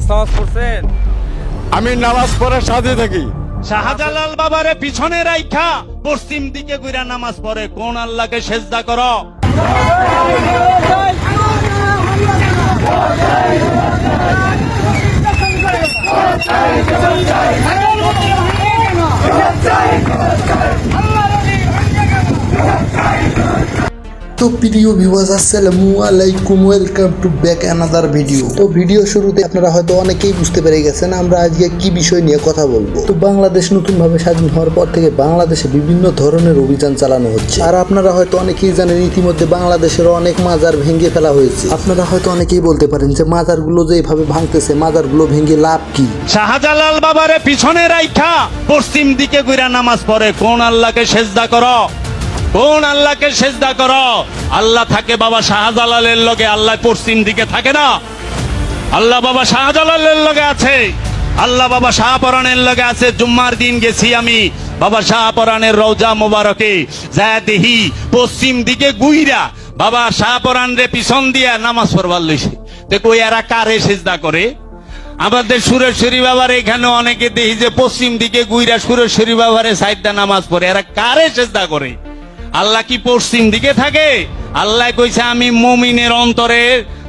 নামাজ পড়ছেন? আমি নামাজ পড়ার সাথে থাকি। শাহজালাল বাবারে পিছনে রাইখা পশ্চিম দিকে ঘুরা নামাজ পড়ে কোন আল্লাহকে সেজদা করো? তো প্রিয় ভিউয়ার্স, আসসালামু আলাইকুম, welcome to back another video. তো ভিডিও শুরুতে আপনারা হয়তো অনেকেই বুঝতে পেরে গেছেন আমরা আজকে কি বিষয় নিয়ে কথা বলবো। তো বাংলাদেশ নতুনভাবে স্বাধীন হওয়ার পর থেকে বাংলাদেশে বিভিন্ন ধরনের অভিযান চালানো হচ্ছে। আর আপনারা হয়তো অনেকেই জানেন ইতিমধ্যে বাংলাদেশের অনেক মাজার ভেঙে ফেলা হয়েছে। আপনারা হয়তো অনেকেই বলতে পারেন যে মাজারগুলো যে এইভাবে ভাঙতেছে, মাজারগুলো ভেঙে লাভ কি? শাহজালাল বাবারে পিছনে রাইখা পশ্চিম দিকে ঘুরা নামাজ পড়ে কোন আল্লাহকে সেজদা করো? কোন আল্লাহকে সেজদা করো? আল্লাহ থাকে বাবা শাহজালালের লগে, আল্লাহ পশ্চিম দিকে থাকে না। আল্লাহ বাবা শাহজালালের লগে আছে, আল্লাহ বাবা শাহপরানের লগে আছে। জুম্মার দিন গেছি আমি বাবা শাহপরানের রওজা মোবারকে, যায় দেখি পশ্চিম দিকে গুইরা বাবা শাহপরান রে পিছন দিয়া নামাজ পড়বার লইছে। তো কই এরা কারে সেজদা করে? আমাদের সুরেশ্বরী বাবার এখানে অনেকে দেখি যে পশ্চিম দিকে গুইরা সুরেশ্বরী বাবারে সাইডটা নামাজ পড়ে। এরা কারে সেজদা করে? আল্লাহ কি পশ্চিম দিকে থাকে? আল্লাহ কইছে আমি মুমিনের অন্তরে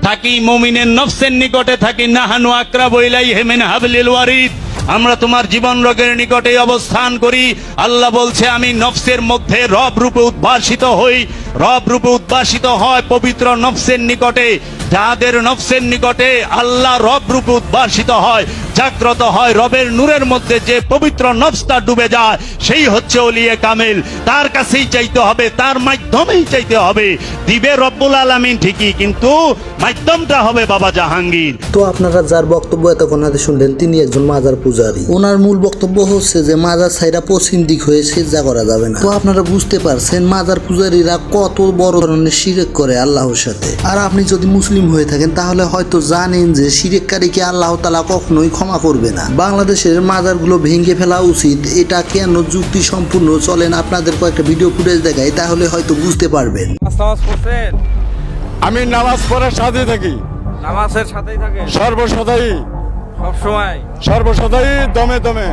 থাকি, মুমিনের নফসের নিকটে থাকি। নাহানু আকরাবু ইলাইহি মিন হাবলিল ওয়ারিদ, আমরা তোমার জীবন রোগের নিকটে অবস্থান করি। আল্লাহ বলছে আমি নফসের মধ্যে রব রূপে উদ্ভাসিত হই। রব রূপে উদ্ভাসিত হয় পবিত্র নফসের নিকটে। যাদের নফসের নিকটে আল্লাহ রব রূপে উদ্ভাসিত হয়, জাগ্রত হয়, রবের নূরের মধ্যে যে পবিত্র নফসটা ডুবে যায় সেই হচ্ছে ওলিয়ে কামেল। তার কাছেই চাইতে হবে, তার মাধ্যমেই চাইতে হবে। দিবে রব্বুল আলামিন ঠিকই, কিন্তু মাধ্যমটা হবে বাবা জাহাঙ্গীর। তো আপনারা যার বক্তব্য এতক্ষণ আগে শুনলেন তিনি একজন মাজার পূজারী। ওনার মূল বক্তব্য হচ্ছে যে মাজার ছাইরা পশ্চিম দিক হয়ে সেজদা করা যাবে না। তো আপনারা বুঝতে পারছেন মাজার পূজারীরা কত বড় ধরনের শিরক করে আল্লাহর সাথে। আর আপনি যদি মুসলিম হয়ে থাকেন তাহলে হয়তো জানেন যে শিরককারীকে আল্লাহ তাআলা কখনোই ক্ষমা করবে না। বাংলাদেশের মাজারগুলো ভেঙে ফেলা উচিত। এটা কেন যুক্তি সম্পূর্ণ, চলেন আপনাদের কয়েকটা ভিডিও ফুটেজ দেখাই, তাহলে হয়তো বুঝতে পারবেন। নামাজ পড়ছেন? আমি নামাজ পড়ার সাথে থাকি। নামাজের সাথেই থাকে সর্বসদাই, সবসময়? সর্বসদাই, দমে দমে।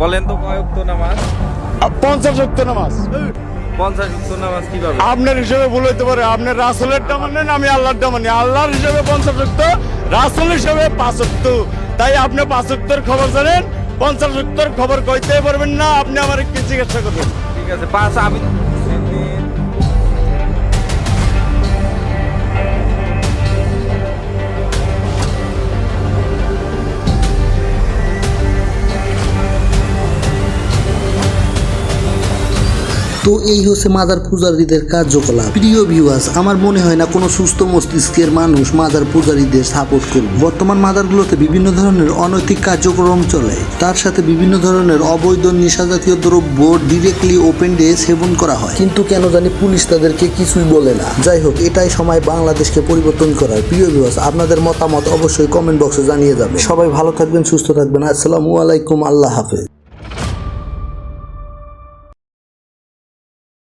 বলেন তো কয় ওয়াক্ত নামাজ? 50 ওয়াক্ত নামাজ। 50 ওয়াক্ত নামাজ কিভাবে? আপনার হিসেবে ভুল হইতে পারে, আপনি রাসূলেরটা মানেন, আমি আল্লাহরটা মানি। আল্লাহর হিসেবে 50 ওয়াক্ত, রাসূল হিসেবে 5 ওয়াক্ত। তাই আপনি 5 ওয়াক্তের খবর জানেন, 50 ওয়াক্তের খবর কইতে পারবেন না। আপনি আমার কি জিজ্ঞাসা করবেন? ঠিক আছে, 5 আমি তো এই হচ্ছে মাজার পূজারীদের কার্যকলাপ। প্রিয় ভিউয়ার্স, আমার মনে হয় না কোনো সুস্থ মস্তিষ্কের মানুষ মাজার পূজারীদের সাপোর্ট করবে। বর্তমান মাজারগুলোতে বিভিন্ন ধরনের অনৈতিক কার্যক্রম চলে, তার সাথে বিভিন্ন ধরনের অবৈধ নেশাজাতীয় দ্রব্য ডিরেক্টলি ওপেন ডে সেবন করা হয়, কিন্তু কেন জানি পুলিশ তাদেরকে কিছুই বলে না। যাই হোক, এটাই সময় বাংলাদেশকে পরিবর্তন করার। প্রিয় ভিউয়ার্স, আপনাদের মতামত অবশ্যই কমেন্ট বক্সে জানিয়ে যাবেন। সবাই ভালো থাকবেন, সুস্থ থাকবেন। আসসালামু আলাইকুম, আল্লাহ হাফেজ।